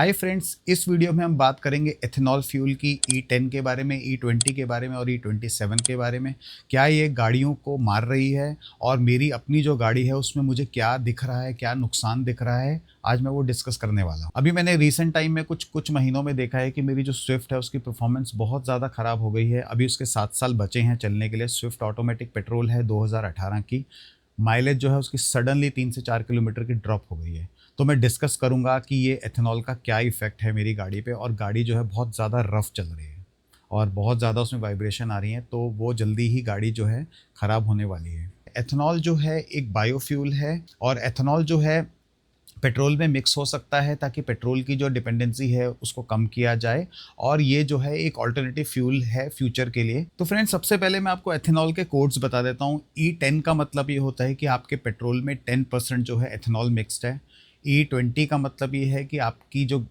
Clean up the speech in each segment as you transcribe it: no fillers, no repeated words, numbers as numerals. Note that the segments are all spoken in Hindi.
हाय फ्रेंड्स, इस वीडियो में हम बात करेंगे एथेनॉल फ्यूल की E10 के बारे में, E20 के बारे में और E27 के बारे में। क्या ये गाड़ियों को मार रही है और मेरी अपनी जो गाड़ी है उसमें मुझे क्या दिख रहा है, क्या नुकसान दिख रहा है, आज मैं वो डिस्कस करने वाला हूँ। अभी मैंने रिसेंट टाइम में कुछ महीनों में देखा है कि मेरी जो स्विफ्ट है उसकी परफॉर्मेंस बहुत ज़्यादा ख़राब हो गई है। अभी उसके 7 साल बचे हैं चलने के लिए। स्विफ्ट ऑटोमेटिक पेट्रोल है 2018 की। माइलेज जो है उसकी सडनली 3 से 4 किलोमीटर की ड्रॉप हो गई है। तो मैं डिस्कस करूंगा कि ये एथेनॉल का क्या इफ़ेक्ट है मेरी गाड़ी पे, और गाड़ी जो है बहुत ज़्यादा रफ़ चल रही है और बहुत ज़्यादा उसमें वाइब्रेशन आ रही है, तो वो जल्दी ही गाड़ी जो है ख़राब होने वाली है। एथेनॉल जो है एक बायोफ्यूल है, और एथेनॉल जो है पेट्रोल में मिक्स हो सकता है ताकि पेट्रोल की जो डिपेंडेंसी है उसको कम किया जाए, और ये जो है एक ऑल्टरनेटिव फ्यूल है फ्यूचर के लिए। तो फ्रेंड्स, सबसे पहले मैं आपको एथेनॉल के कोड्स बता देता हूँ। E10 का मतलब ये होता है कि आपके पेट्रोल में 10% जो है एथेनॉल मिक्स्ड है। E20 का मतलब ये है कि आपकी अब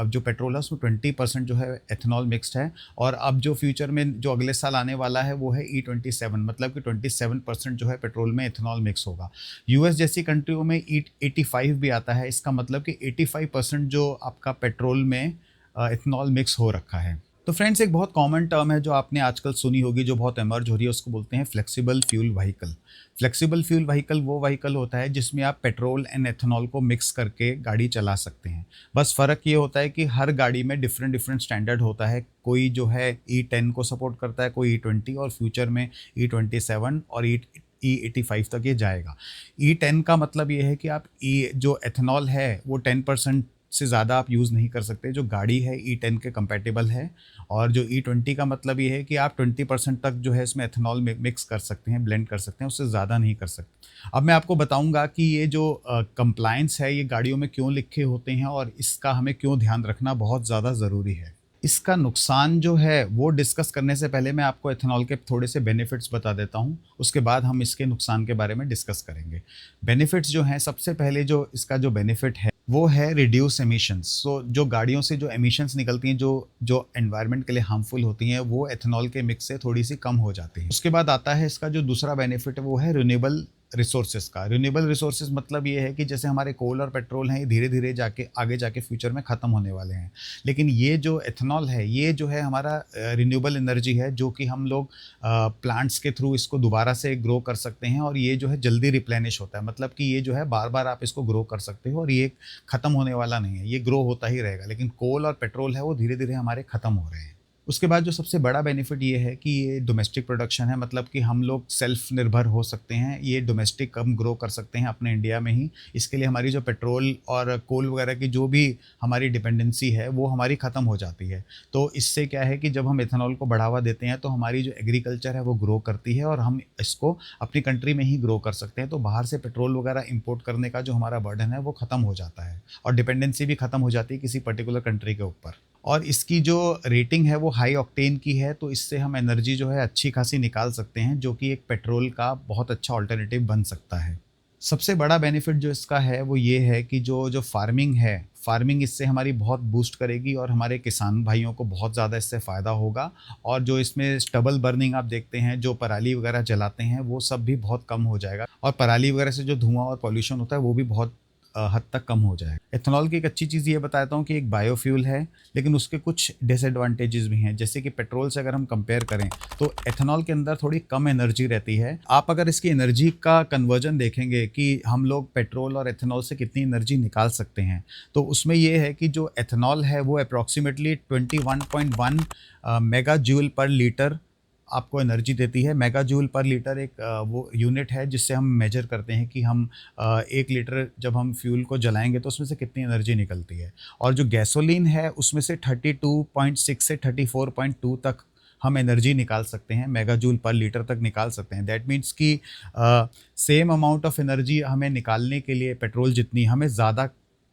जो पेट्रोल है उसमें 20% जो है एथेनॉल मिक्स्ड है। और अब जो फ्यूचर में जो अगले साल आने वाला है वो है E27, मतलब कि 27% जो है पेट्रोल में एथेनॉल मिक्स होगा। यूएस जैसी कंट्रियों में E85 भी आता है। इसका मतलब कि 85% जो आपका पेट्रोल में एथेनॉल मिक्स हो रखा है। तो फ्रेंड्स, एक बहुत कॉमन टर्म है जो आपने आजकल सुनी होगी, जो बहुत एमर्ज हो रही है, उसको बोलते हैं flexible fuel vehicle. Flexible fuel vehicle वो व्हीकल होता है जिसमें आप पेट्रोल एंड एथेनॉल को मिक्स करके गाड़ी चला सकते हैं। बस फ़र्क ये होता है कि हर गाड़ी में डिफरेंट डिफरेंट स्टैंडर्ड होता है। कोई जो है E10 को सपोर्ट करता है, कोई E20, और फ्यूचर में E27 और E85 तक ये जाएगा। E10 का मतलब ये है कि आप जो एथेनॉल है वो 10% से ज़्यादा आप यूज़ नहीं कर सकते। जो गाड़ी है E10 के कंपैटिबल है। और जो E20 का मतलब ये है कि आप 20% तक जो है इसमें एथेनॉल मिक्स कर सकते हैं, ब्लेंड कर सकते हैं, उससे ज़्यादा नहीं कर सकते। अब मैं आपको बताऊंगा कि ये जो कंप्लायंस है ये गाड़ियों में क्यों लिखे होते हैं और इसका हमें क्यों ध्यान रखना बहुत ज़्यादा ज़रूरी है। इसका नुकसान जो है वो डिस्कस करने से पहले मैं आपको एथेनॉल के थोड़े से बेनिफिट्स बता देता हूँ, उसके बाद हम इसके नुकसान के बारे में डिस्कस करेंगे। बेनिफिट्स जो हैं, सबसे पहले जो इसका जो बेनिफिट है वो है रिड्यूस एमिशंस। सो जो गाड़ियों से जो एमिशंस निकलती हैं, जो जो एनवायरनमेंट के लिए हार्मफुल होती हैं, वो एथेनॉल के मिक्स से थोड़ी सी कम हो जाती हैं। उसके बाद आता है इसका जो दूसरा बेनिफिट है वो है रिन्यूएबल रिसोर्सेज का। रिन्यूएबल रिसोर्सेज मतलब ये है कि जैसे हमारे कोल और पेट्रोल हैं, ये धीरे धीरे जाके आगे जाके फ्यूचर में ख़त्म होने वाले हैं, लेकिन ये जो एथेनॉल है ये जो है हमारा रिन्यूएबल एनर्जी है, जो कि हम लोग प्लांट्स के थ्रू इसको दोबारा से ग्रो कर सकते हैं, और ये जो है जल्दी रिप्लेनिश होता है। मतलब कि ये जो है बार बार आप इसको ग्रो कर सकते हो, और ये ख़त्म होने वाला नहीं है, ये ग्रो होता ही रहेगा। लेकिन कोल और पेट्रोल है वो धीरे धीरे हमारे ख़त्म हो रहे हैं। उसके बाद जो सबसे बड़ा बेनिफिट ये है कि ये डोमेस्टिक प्रोडक्शन है, मतलब कि हम लोग सेल्फ निर्भर हो सकते हैं, ये डोमेस्टिक हम ग्रो कर सकते हैं अपने इंडिया में ही। इसके लिए हमारी जो पेट्रोल और कोल वगैरह की जो भी हमारी डिपेंडेंसी है वो हमारी ख़त्म हो जाती है। तो इससे क्या है कि जब हम एथेनॉल को बढ़ावा देते हैं तो हमारी जो एग्रीकल्चर है वो ग्रो करती है, और हम इसको अपनी कंट्री में ही ग्रो कर सकते हैं। तो बाहर से पेट्रोल वगैरह इंपोर्ट करने का जो हमारा बर्डन है वो ख़त्म हो जाता है, और डिपेंडेंसी भी ख़त्म हो जाती है किसी पर्टिकुलर कंट्री के ऊपर। और इसकी जो रेटिंग है वो हाई ऑक्टेन की है, तो इससे हम एनर्जी जो है अच्छी खासी निकाल सकते हैं, जो कि एक पेट्रोल का बहुत अच्छा ऑल्टरनेटिव बन सकता है। सबसे बड़ा बेनिफिट जो इसका है वो ये है कि जो जो फार्मिंग है, फार्मिंग इससे हमारी बहुत बूस्ट करेगी, और हमारे किसान भाइयों को बहुत ज़्यादा इससे फ़ायदा होगा। और जो इसमें स्टबल बर्निंग आप देखते हैं, जो पराली वगैरह जलाते हैं, वो सब भी बहुत कम हो जाएगा, और पराली वगैरह से जो धुआं और पॉल्यूशन होता है वो भी बहुत हद तक कम हो जाएगा। एथेनॉल की एक अच्छी चीज़ ये बताता हूँ कि एक बायोफ्यूल है, लेकिन उसके कुछ डिसएडवांटेजेस भी हैं। जैसे कि पेट्रोल से अगर हम कंपेयर करें तो एथेनॉल के अंदर थोड़ी कम एनर्जी रहती है। आप अगर इसकी एनर्जी का कन्वर्जन देखेंगे कि हम लोग पेट्रोल और एथेनॉल से कितनी एनर्जी निकाल सकते हैं, तो उसमें ये है कि जो एथेनॉल है वो अप्रॉक्सीमेटली 21.1 मेगा जूल पर लीटर आपको एनर्जी देती है। मेगा जूल पर लीटर एक वो यूनिट है जिससे हम मेजर करते हैं कि हम 1 लीटर जब हम फ्यूल को जलाएंगे तो उसमें से कितनी एनर्जी निकलती है। और जो गैसोलीन है उसमें से 32.6 से 34.2 तक हम एनर्जी निकाल सकते हैं, मेगा जूल पर लीटर तक निकाल सकते हैं। दैट मीन्स कि सेम अमाउंट ऑफ एनर्जी हमें निकालने के लिए पेट्रोल जितनी, हमें ज़्यादा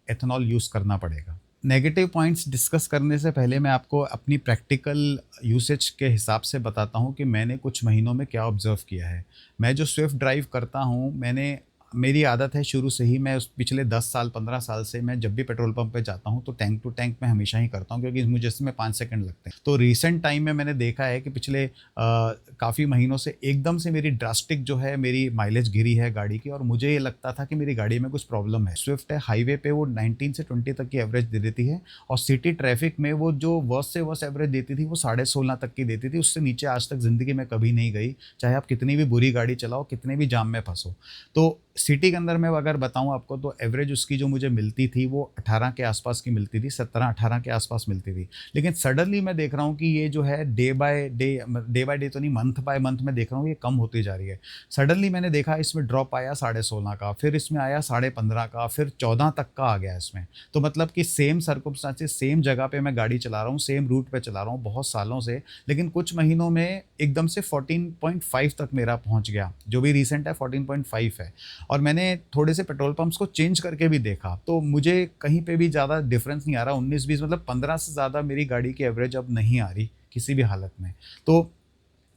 एथेनॉल यूज़ करना पड़ेगा। नेगेटिव पॉइंट्स डिस्कस करने से पहले मैं आपको अपनी प्रैक्टिकल यूसेज के हिसाब से बताता हूँ कि मैंने कुछ महीनों में क्या ऑब्ज़र्व किया है। मैं जो स्विफ्ट ड्राइव करता हूँ, मैंने मेरी आदत है शुरू से ही, मैं उस पिछले 10 साल 15 साल से मैं जब भी पेट्रोल पंप पे जाता हूँ तो टैंक टू टैंक मैं हमेशा ही करता हूँ, क्योंकि मुझे इसमें 5 सेकंड लगते हैं। तो रीसेंट टाइम में मैंने देखा है कि पिछले काफ़ी महीनों से एकदम से मेरी ड्रास्टिक जो है मेरी माइलेज गिरी है गाड़ी की, और मुझे ये लगता था कि मेरी गाड़ी में कुछ प्रॉब्लम है। स्विफ्ट है, हाईवे पे वो 19 से 20 तक की एवरेज दे देती है, और सिटी ट्रैफिक में वो जो वर्स्ट से वर्स्ट एवरेज देती थी वो 16.5 तक की देती थी। उससे नीचे आज तक ज़िंदगी में कभी नहीं गई, चाहे आप कितनी भी बुरी गाड़ी चलाओ, कितने भी जाम में फंसो। तो सिटी के अंदर मैं अगर बताऊं आपको तो एवरेज उसकी जो मुझे मिलती थी वो 18 के आसपास की मिलती थी, 17-18 के आसपास मिलती थी। लेकिन सडनली मैं देख रहा हूं कि ये जो है डे बाय डे तो नहीं, मंथ बाय मंथ मैं देख रहा हूँ ये कम होती जा रही है। सडनली मैंने देखा इसमें ड्रॉप आया 16.5 का, फिर इसमें आया 15.5 का, फिर 14 तक का आ गया इसमें। तो मतलब कि सेम सर्कमस्टांसेस, सेम जगह पे मैं गाड़ी चला रहा हूँ, सेम रूट पे चला रहा हूँ बहुत सालों से, लेकिन कुछ महीनों में एकदम से 14.5 तक मेरा पहुँच गया। जो भी रिसेंट है 14.5 है। और मैंने थोड़े से पेट्रोल पंप्स को चेंज करके भी देखा तो मुझे कहीं पे भी ज़्यादा डिफरेंस नहीं आ रहा। 19-20 मतलब 15 से ज़्यादा मेरी गाड़ी की एवरेज अब नहीं आ रही किसी भी हालत में। तो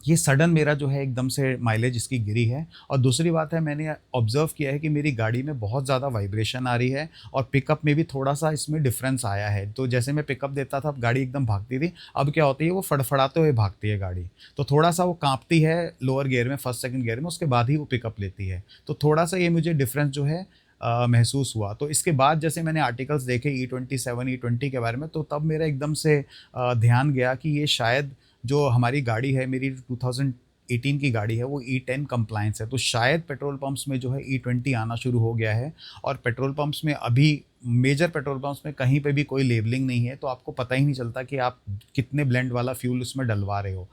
ये सडन मेरा जो है एकदम से माइलेज इसकी गिरी है। और दूसरी बात है, मैंने ऑब्जर्व किया है कि मेरी गाड़ी में बहुत ज़्यादा वाइब्रेशन आ रही है, और पिकअप में भी थोड़ा सा इसमें डिफरेंस आया है। तो जैसे मैं पिकअप देता था, अब गाड़ी एकदम भागती थी, अब क्या होती है वो फड़फड़ाते हुए भागती है गाड़ी। तो थोड़ा सा वो काँपती है लोअर गियर में, फर्स्ट सेकंड गियर में, उसके बाद ही वो पिकअप लेती है। तो थोड़ा सा ये मुझे डिफरेंस जो है महसूस हुआ। तो इसके बाद जैसे मैंने आर्टिकल्स देखे E27 E20 के बारे में, तो तब मेरा एकदम से ध्यान गया कि ये शायद जो हमारी गाड़ी है, मेरी 2018 की गाड़ी है, वो E10 कंप्लायंस है। तो शायद पेट्रोल पंप्स में जो है E20 आना शुरू हो गया है। और पेट्रोल पंप्स में अभी मेजर पेट्रोल पंप्स में कहीं पे भी कोई लेबलिंग नहीं है, तो आपको पता ही नहीं चलता कि आप कितने ब्लेंड वाला फ्यूल उसमें डलवा रहे हो।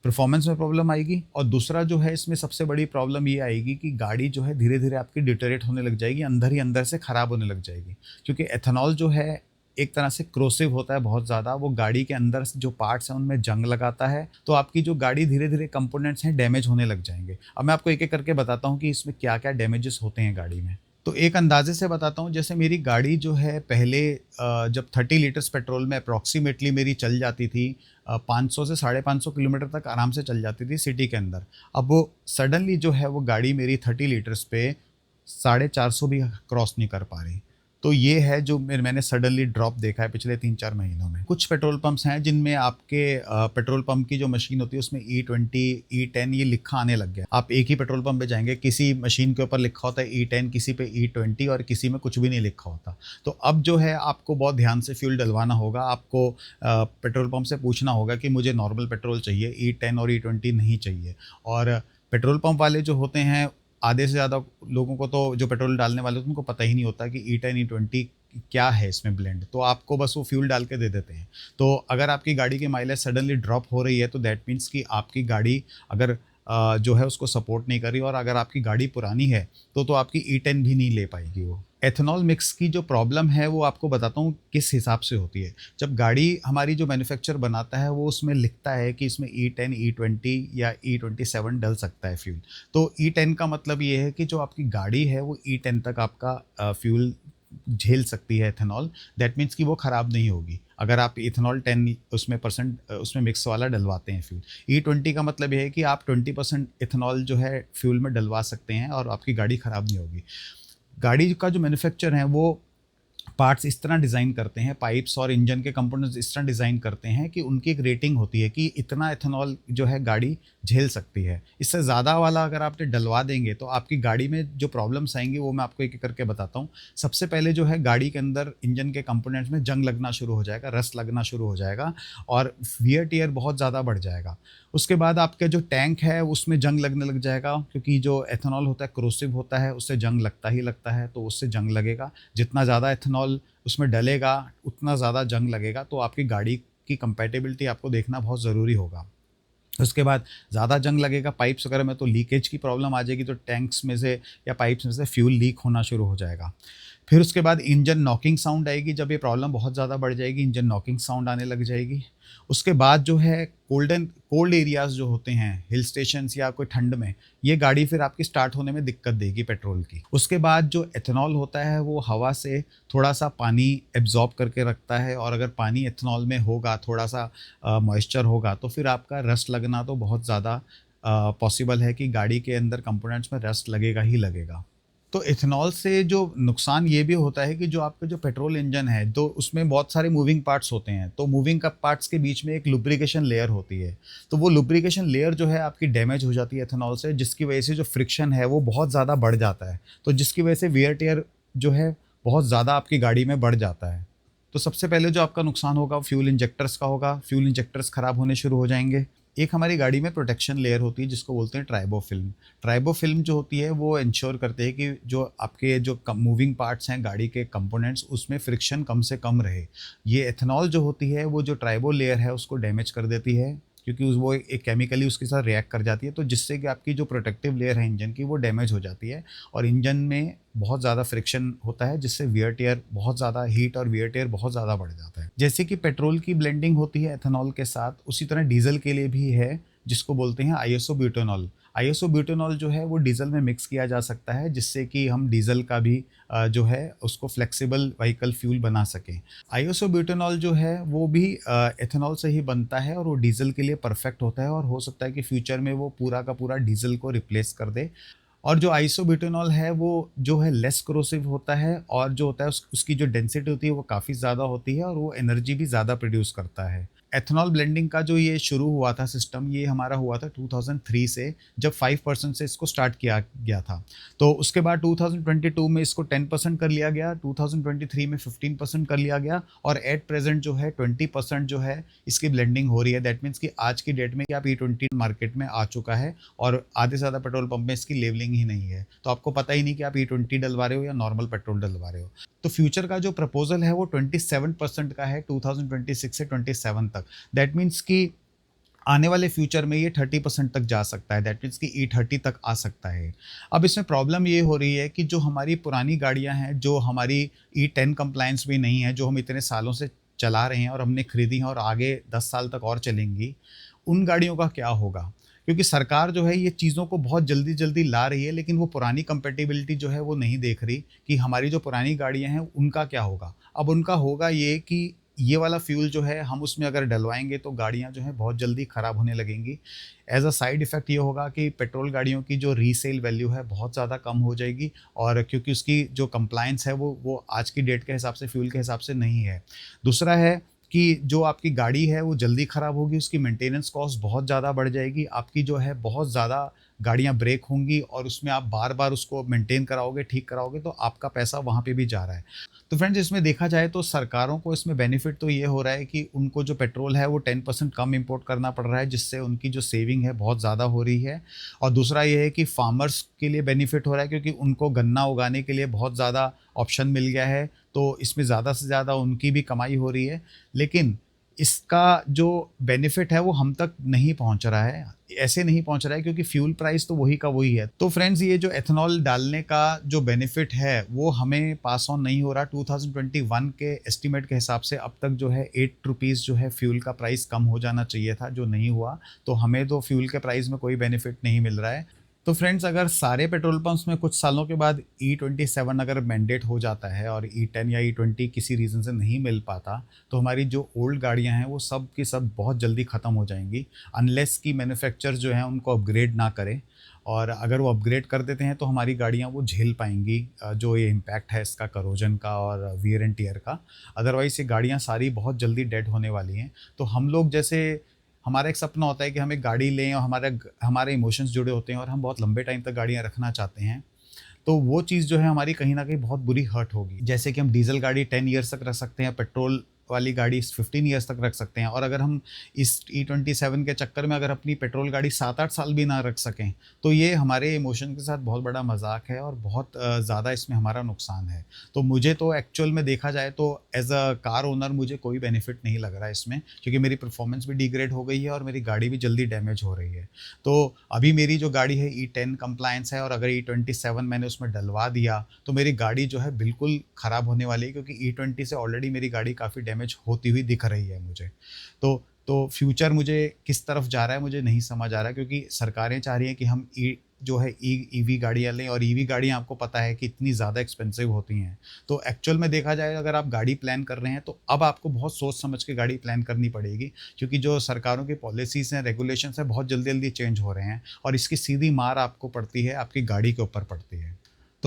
परफॉर्मेंस में प्रॉब्लम आएगी, और दूसरा जो है इसमें सबसे बड़ी प्रॉब्लम ये आएगी कि गाड़ी जो है धीरे धीरे आपकी डिटेरेट होने लग जाएगी, अंदर ही अंदर से ख़राब होने लग जाएगी। क्योंकि एथेनॉल जो है एक तरह से क्रोसिव होता है बहुत ज़्यादा, वो गाड़ी के अंदर से जो पार्ट्स हैं उनमें जंग लगाता है, तो आपकी जो गाड़ी धीरे धीरे कंपोनेंट्स हैं डैमेज होने लग जाएंगे। अब मैं आपको एक एक करके बताता हूँ कि इसमें क्या क्या डैमेजेस होते हैं गाड़ी में। तो एक अंदाजे से बताता हूँ, जैसे मेरी गाड़ी जो है पहले जब 30 लीटर्स पेट्रोल में अप्रॉक्सीमेटली मेरी चल जाती थी 500 से 550 किलोमीटर तक आराम से चल जाती थी सिटी के अंदर। अब वो सडनली जो है वो गाड़ी मेरी 30 लीटर्स पे 450 भी क्रॉस नहीं कर पा रही। तो ये है जो मैंने सडनली ड्रॉप देखा है पिछले 3-4 महीनों में। कुछ पेट्रोल पंप्स हैं जिनमें आपके पेट्रोल पंप की जो मशीन होती है उसमें E20 E10 ये लिखा आने लग गया। आप एक ही पेट्रोल पंप पे जाएंगे, किसी मशीन के ऊपर लिखा होता है E10, किसी पे E20, और किसी में कुछ भी नहीं लिखा होता। तो अब जो है आपको बहुत ध्यान से फ्यूल डलवाना होगा। आपको पेट्रोल पंप से पूछना होगा कि मुझे नॉर्मल पेट्रोल चाहिए, E10 और E20 नहीं चाहिए। और पेट्रोल पंप वाले जो होते हैं, आधे से ज़्यादा लोगों को तो जो पेट्रोल डालने वाले होते हैं उनको पता ही नहीं होता कि E10 E20 क्या है इसमें ब्लेंड, तो आपको बस वो फ्यूल डाल के दे देते हैं। तो अगर आपकी गाड़ी की माइलेज सडनली ड्रॉप हो रही है तो दैट मीन्स कि आपकी गाड़ी अगर जो है उसको सपोर्ट नहीं कर रही, और अगर आपकी गाड़ी पुरानी है तो आपकी E10 भी नहीं ले पाएगी वो। एथेनॉल मिक्स की जो प्रॉब्लम है वो आपको बताता हूँ किस हिसाब से होती है। जब गाड़ी हमारी जो मैन्युफैक्चर बनाता है वो उसमें लिखता है कि इसमें E10 E20 या E27 डल सकता है फ्यूल। तो E10 का मतलब ये है कि जो आपकी गाड़ी है वो E10 तक आपका फ्यूल झेल सकती है एथेनॉल। दैट मीन्स कि वो ख़राब नहीं होगी अगर आप इथेनॉल 10 उसमें परसेंट उसमें मिक्स वाला डलवाते हैं फ्यूल। E20 का मतलब ये है कि आप 20% इथेनॉल जो है फ्यूल में डलवा सकते हैं और आपकी गाड़ी ख़राब नहीं होगी। गाड़ी का जो मैन्युफैक्चर है वो पार्ट्स इस तरह डिज़ाइन करते हैं, पाइप्स और इंजन के कंपोनेंट्स इस तरह डिज़ाइन करते हैं कि उनकी एक रेटिंग होती है कि इतना एथेनॉल जो है गाड़ी झेल सकती है। इससे ज़्यादा वाला अगर आपने डलवा देंगे तो आपकी गाड़ी में जो प्रॉब्लम्स आएंगी वो मैं आपको एक एक करके बताता हूँ। सबसे पहले जो है गाड़ी के अंदर इंजन के कंपोनेंट्स में जंग लगना शुरू हो जाएगा, रस्ट लगना शुरू हो जाएगा, और वियर टियर बहुत ज़्यादा बढ़ जाएगा। उसके बाद आपका जो टैंक है उसमें जंग लगने लग जाएगा, क्योंकि जो एथेनॉल होता है क्रोसिव होता है, उससे जंग लगता ही लगता है, तो उससे जंग लगेगा। जितना ज़्यादा एथेनॉल उसमें डलेगा उतना ज़्यादा जंग लगेगा, तो आपकी गाड़ी की कंपैटिबिलिटी आपको देखना बहुत ज़रूरी होगा। उसके बाद ज़्यादा जंग लगेगा पाइप्स वगैरह में तो लीकेज की प्रॉब्लम आ जाएगी, तो टैंक्स में से या पाइप्स में से फ्यूल लीक होना शुरू हो जाएगा। फिर उसके बाद इंजन नॉकिंग साउंड आएगी, जब ये प्रॉब्लम बहुत ज़्यादा बढ़ जाएगी इंजन नॉकिंग साउंड आने लग जाएगी। उसके बाद जो है कोल्ड एरियाज़ जो होते हैं हिल स्टेशंस या कोई ठंड में, ये गाड़ी फिर आपकी स्टार्ट होने में दिक्कत देगी पेट्रोल की। उसके बाद जो एथेनॉल होता है वो हवा से थोड़ा सा पानी एब्जॉर्ब करके रखता है, और अगर पानी एथेनॉल में होगा, थोड़ा सा मॉइस्चर होगा, तो फिर आपका रस्ट लगना तो बहुत ज़्यादा पॉसिबल है कि गाड़ी के अंदर कंपोनेंट्स में रस्ट लगेगा ही लगेगा। तो इथेनॉल से जो नुकसान ये भी होता है कि जो आपका जो पेट्रोल इंजन है, तो उसमें बहुत सारे मूविंग पार्ट्स होते हैं। तो मूविंग का पार्ट्स के बीच में एक लुब्रिकेशन लेयर होती है। तो वो लुब्रिकेशन लेयर जो है आपकी डैमेज हो जाती है इथेनॉल से, जिसकी वजह से जो फ्रिक्शन है वो बहुत ज़्यादा बढ़ जाता है। तो जिसकी वजह से वियर टियर जो है बहुत ज़्यादा आपकी गाड़ी में बढ़ जाता है। तो सबसे पहले जो आपका नुकसान होगा फ्यूल इंजेक्टर्स का होगा। फ्यूल इंजेक्टर्स खराब होने शुरू हो जाएँगे। एक हमारी गाड़ी में प्रोटेक्शन लेयर होती है जिसको बोलते हैं ट्राइबो फिल्म। ट्राइबो फिल्म जो होती है वो इंश्योर करते हैं कि जो आपके जो मूविंग पार्ट्स हैं गाड़ी के कंपोनेंट्स, उसमें फ्रिक्शन कम से कम रहे। ये एथेनॉल जो होती है वो जो ट्राइबो लेयर है उसको डैमेज कर देती है, क्योंकि वो एक केमिकली उसके साथ रिएक्ट कर जाती है, तो जिससे कि आपकी जो प्रोटेक्टिव लेयर है इंजन की वो डैमेज हो जाती है और इंजन में बहुत ज़्यादा फ्रिक्शन होता है, जिससे वियर टियर बहुत ज़्यादा हीट और वियर टियर बहुत ज़्यादा बढ़ जाता है। जैसे कि पेट्रोल की ब्लेंडिंग होती है एथेनॉल के साथ, उसी तरह डीजल के लिए भी है, जिसको बोलते हैं आइसोब्यूटेनॉल। आइसोब्यूटेनॉल जो है वो डीजल में मिक्स किया जा सकता है, जिससे कि हम डीजल का भी जो है उसको फ्लेक्सिबल व्हीकल फ्यूल बना सकें। आइसोब्यूटेनॉल जो है वो भी एथेनॉल से ही बनता है और वो डीजल के लिए परफेक्ट होता है, और हो सकता है कि फ्यूचर में वो पूरा का पूरा डीजल को रिप्लेस कर दे। और जो आइसोब्यूटेनॉल है वो जो है लेस कोरोसिव होता है, और जो होता है उसकी जो डेंसिटी होती है वो काफ़ी ज़्यादा होती है और वो एनर्जी भी ज़्यादा प्रोड्यूस करता है। एथेनॉल ब्लेंडिंग का जो ये शुरू हुआ था सिस्टम, ये हमारा हुआ था 2003 से, जब 5% से इसको स्टार्ट किया गया था। तो उसके बाद 2022 में इसको 10% कर लिया गया, 2023 में 15% कर लिया गया, और एट प्रेजेंट जो है 20% जो है इसकी ब्लेंडिंग हो रही है। दैट मीन्स कि आज की डेट में आप E20 मार्केट में आ चुका है और आधे से ज़्यादा पेट्रोल पंप में इसकी लेवलिंग ही नहीं है। तो आपको पता ही नहीं कि आप E20 डलवा रहे हो या नॉर्मल पेट्रोल डलवा रहे हो। तो फ्यूचर का जो प्रपोजल है वो 27% का है 2026 से 27 तक। दैट मीन्स कि आने वाले फ्यूचर में ये 30% तक जा सकता है। दैट मीन्स कि E30 तक आ सकता है। अब इसमें प्रॉब्लम ये हो रही है कि जो हमारी पुरानी गाड़ियां हैं, जो हमारी E10 कंप्लायंस भी नहीं है, जो हम इतने सालों से चला रहे हैं और हमने खरीदी हैं और आगे 10 साल तक और चलेंगी, उन गाड़ियों का क्या होगा? क्योंकि सरकार जो है ये चीज़ों को बहुत जल्दी जल्दी ला रही है, लेकिन वो पुरानी कंपेटिबिलिटी जो है वो नहीं देख रही कि हमारी जो पुरानी गाड़ियां हैं उनका क्या होगा। अब उनका होगा ये कि ये वाला फ्यूल जो है हम उसमें अगर डलवाएंगे तो गाड़ियां जो हैं बहुत जल्दी ख़राब होने लगेंगी। एज अ साइड इफ़ेक्ट ये होगा कि पेट्रोल गाड़ियों की जो रीसेल वैल्यू है बहुत ज़्यादा कम हो जाएगी, और क्योंकि उसकी जो कंप्लायंस है वो आज की डेट के हिसाब से, फ्यूल के हिसाब से नहीं है। दूसरा है कि जो आपकी गाड़ी है वो जल्दी ख़राब होगी, उसकी मेंटेनेंस कॉस्ट बहुत ज़्यादा बढ़ जाएगी। आपकी जो है बहुत ज़्यादा गाड़ियाँ ब्रेक होंगी और उसमें आप बार-बार उसको मेंटेन कराओगे, ठीक कराओगे, तो आपका पैसा वहाँ पे भी जा रहा है। तो फ्रेंड्स, इसमें देखा जाए तो सरकारों को इसमें बेनिफिट तो ये हो रहा है कि उनको जो पेट्रोल है वो 10% कम इंपोर्ट करना पड़ रहा है, जिससे उनकी जो सेविंग है बहुत ज़्यादा हो रही है। और दूसरा ये है कि फार्मर्स के लिए बेनिफिट हो रहा है, क्योंकि उनको गन्ना उगाने के लिए बहुत ज़्यादा ऑप्शन मिल गया है, तो इसमें ज़्यादा से ज़्यादा उनकी भी कमाई हो रही है। लेकिन इसका जो बेनिफिट है वो हम तक नहीं पहुंच रहा है, ऐसे नहीं पहुंच रहा है, क्योंकि फ्यूल प्राइस तो वही का वही है। तो फ्रेंड्स, ये जो एथेनॉल डालने का जो बेनिफिट है वो हमें पास ऑन नहीं हो रहा। 2021 के एस्टीमेट के हिसाब से अब तक जो है 8 रुपीज़ जो है फ्यूल का प्राइस कम हो जाना चाहिए था, जो नहीं हुआ। तो हमें तो फ्यूल के प्राइस में कोई बेनिफिट नहीं मिल रहा है। तो फ्रेंड्स, अगर सारे पेट्रोल पंप्स में कुछ सालों के बाद E27 अगर मैंडेट हो जाता है और E10 या E20 किसी रीज़न से नहीं मिल पाता, तो हमारी जो ओल्ड गाड़ियां हैं वो सब की सब बहुत जल्दी ख़त्म हो जाएंगी, अनलेस कि मैन्युफैक्चरर्स जो हैं उनको अपग्रेड ना करें। और अगर वो अपग्रेड कर देते हैं तो हमारी गाड़ियां वो झेल पाएंगी जो ये इम्पैक्ट है इसका, करोजन का और वियर एंड टियर का। अदरवाइज़ ये गाड़ियाँ सारी बहुत जल्दी डेड होने वाली हैं। तो हम लोग जैसे, हमारा एक सपना होता है कि हम एक गाड़ी लें और हमारे इमोशंस जुड़े होते हैं और हम बहुत लंबे टाइम तक गाड़ियाँ रखना चाहते हैं, तो वो चीज़ जो है हमारी कहीं न कहीं बहुत बुरी हर्ट होगी। जैसे कि हम डीज़ल गाड़ी 10 ईयर्स तक रख सकते हैं, पेट्रोल वाली गाड़ी 15 ईयर्स तक रख सकते हैं, और अगर हम इस E27 के चक्कर में अगर अपनी पेट्रोल गाड़ी 7-8 साल भी ना रख सकें, तो ये हमारे इमोशन के साथ बहुत बड़ा मज़ाक है और बहुत ज़्यादा इसमें हमारा नुकसान है। तो मुझे तो एक्चुअल में देखा जाए तो एज़ अ कार ओनर मुझे कोई बेनिफिट नहीं लग रहा है इसमें, क्योंकि मेरी परफॉर्मेंस भी डिग्रेड हो गई है और मेरी गाड़ी भी जल्दी डैमेज हो रही है। तो अभी मेरी जो गाड़ी है E10 कंप्लायंस है, और अगर E27 मैंने उसमें डलवा दिया तो मेरी गाड़ी जो है बिल्कुल ख़राब होने वाली है, क्योंकि E20 से ऑलरेडी मेरी गाड़ी काफ़ी डैमेज होती हुई दिख रही है मुझे। तो फ्यूचर मुझे किस तरफ जा रहा है मुझे नहीं समझ आ रहा है, क्योंकि सरकारें चाह रही हैं कि हम जो है ईवी गाड़ियाँ लें, और ईवी गाड़ियाँ आपको पता है कि इतनी ज़्यादा एक्सपेंसिव होती हैं। तो एक्चुअल में देखा जाए, अगर आप गाड़ी प्लान कर रहे हैं तो अब आपको बहुत सोच समझ के गाड़ी प्लान करनी पड़ेगी, क्योंकि जो सरकारों की पॉलिसीज़ हैं, रेगुलेशंस हैं, बहुत जल्दी जल्दी चेंज हो रहे हैं, और इसकी सीधी मार आपको पड़ती है, आपकी गाड़ी के ऊपर पड़ती है।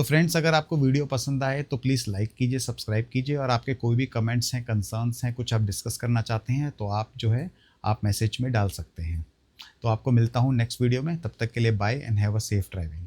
तो फ्रेंड्स, अगर आपको वीडियो पसंद आए तो प्लीज़ लाइक कीजिए, सब्सक्राइब कीजिए, और आपके कोई भी कमेंट्स हैं, कंसर्न्स हैं, कुछ आप डिस्कस करना चाहते हैं तो आप जो है आप मैसेज में डाल सकते हैं। तो आपको मिलता हूँ नेक्स्ट वीडियो में, तब तक के लिए bye and have a safe driving.